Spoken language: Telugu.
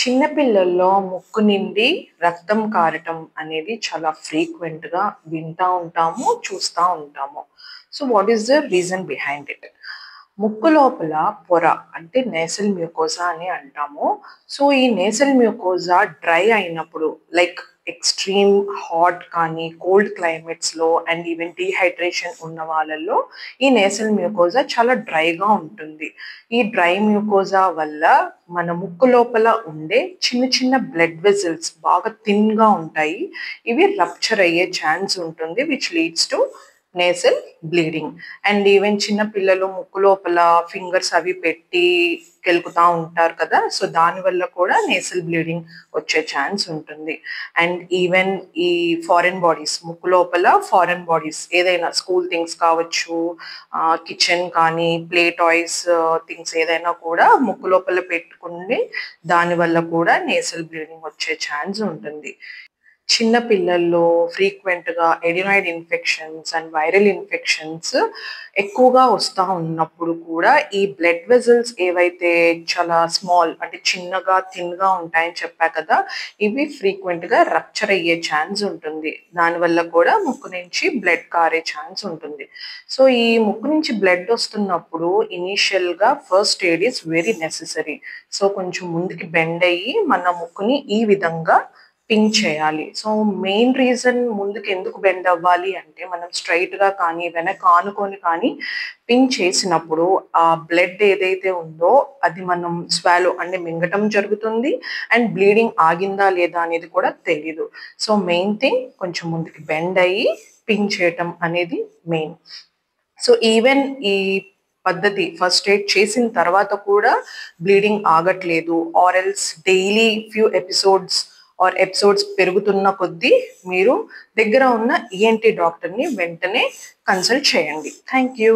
చిన్న పిల్లల్లో ముక్కు నుండి రక్తం కారటం అనేది చాలా ఫ్రీక్వెంట్‌గా వింటా ఉంటాము, చూస్తా ఉంటాము. So, what is the reason behind it? ముక్కు లోపల పొర అంటే నేసల్ మ్యూకోసా అని అంటాము. సో, ఈ నేసల్ మ్యూకోసా డ్రై అయినప్పుడు లైక్ ఎక్స్‌ట్రీమ్ హాట్ కానీ, కోల్డ్ క్లైమేట్స్‌లో అండ్ ఈవెన్ డీహైడ్రేషన్ ఉన్న వాళ్ళల్లో ఈ నేసల్ మ్యూకోసా చాలా డ్రైగా ఉంటుంది. ఈ డ్రై మ్యూకోసా వల్ల మన ముక్కు లోపల ఉండే చిన్న చిన్న బ్లడ్ వెసల్స్ బాగా థిన్‌గా ఉంటాయి. ఇవి రప్చర్ అయ్యే ఛాన్స్ ఉంటుంది. Which leads to nasal bleeding. And even చిన్న పిల్లలు ముక్కు లోపల ఫింగర్స్ అవి పెట్టి కెలుకుతా ఉంటారు కదా! సో, దానివల్ల కూడా నేసల్ బ్లీడింగ్ వచ్చే ఛాన్స్ ఉంటుంది. అండ్ ఈవెన్ ఈ ఫారెన్ బాడీస్ ముక్కు లోపల ఫారెన్ బాడీస్ ఏదైనా స్కూల్ థింగ్స్ కావచ్చు, కిచెన్ కానీ, ప్లే టాయ్స్ థింగ్స్ ఏదైనా కూడా ముక్కు లోపల పెట్టుకుని దానివల్ల కూడా నేసల్ బ్లీడింగ్ వచ్చే ఛాన్స్ ఉంటుంది. చిన్న పిల్లల్లో ఫ్రీక్వెంట్‌గా adenoid infections and viral infections ఎక్కువగా వస్తా ఉన్నప్పుడు కూడా ఈ బ్లడ్ వెసల్స్ ఏవైతే చాలా స్మాల్ అంటే చిన్నగా, థిన్‌గా ఉంటాయని చెప్పా కదా! ఇవి ఫ్రీక్వెంట్‌గా రప్చర్ అయ్యే ఛాన్స్ ఉంటుంది. దానివల్ల కూడా ముక్కు నుంచి బ్లడ్ కారే ఛాన్స్ ఉంటుంది. సో, ఈ ముక్కు నుంచి బ్లడ్ వస్తున్నప్పుడు ఇనీషియల్‌గా first aid is very necessary. So, కొంచెం ముందుకి బెండ్ అయ్యి మన ముక్కుని ఈ విధంగా పింక్ చేయాలి. సో, మెయిన్ రీజన్ ముందుకు ఎందుకు బెండ్ అవ్వాలి అంటే మనం స్ట్రెయిట్‌గా కానీ, వెనక ఆనుకొని కానీ పింక్ చేసినప్పుడు ఆ బ్లడ్ ఏదైతే ఉందో అది మనం స్వాలో అంటే మింగటం జరుగుతుంది. అండ్ బ్లీడింగ్ ఆగిందా లేదా అనేది కూడా తెలీదు. సో, మెయిన్ థింగ్ కొంచెం ముందుకి బెండ్ అయ్యి పింక్ చేయటం అనేది మెయిన్. సో, ఈవెన్ ఈ పద్ధతి ఫస్ట్ ఎయిడ్ చేసిన తర్వాత కూడా బ్లీడింగ్ ఆగట్లేదు or else daily few episodes పెరుగుతున్న కొద్దీ మీరు దగ్గర ఉన్న ఈఎన్టీ డాక్టర్‌ని వెంటనే కన్సల్ట్ చేయండి. Thank you.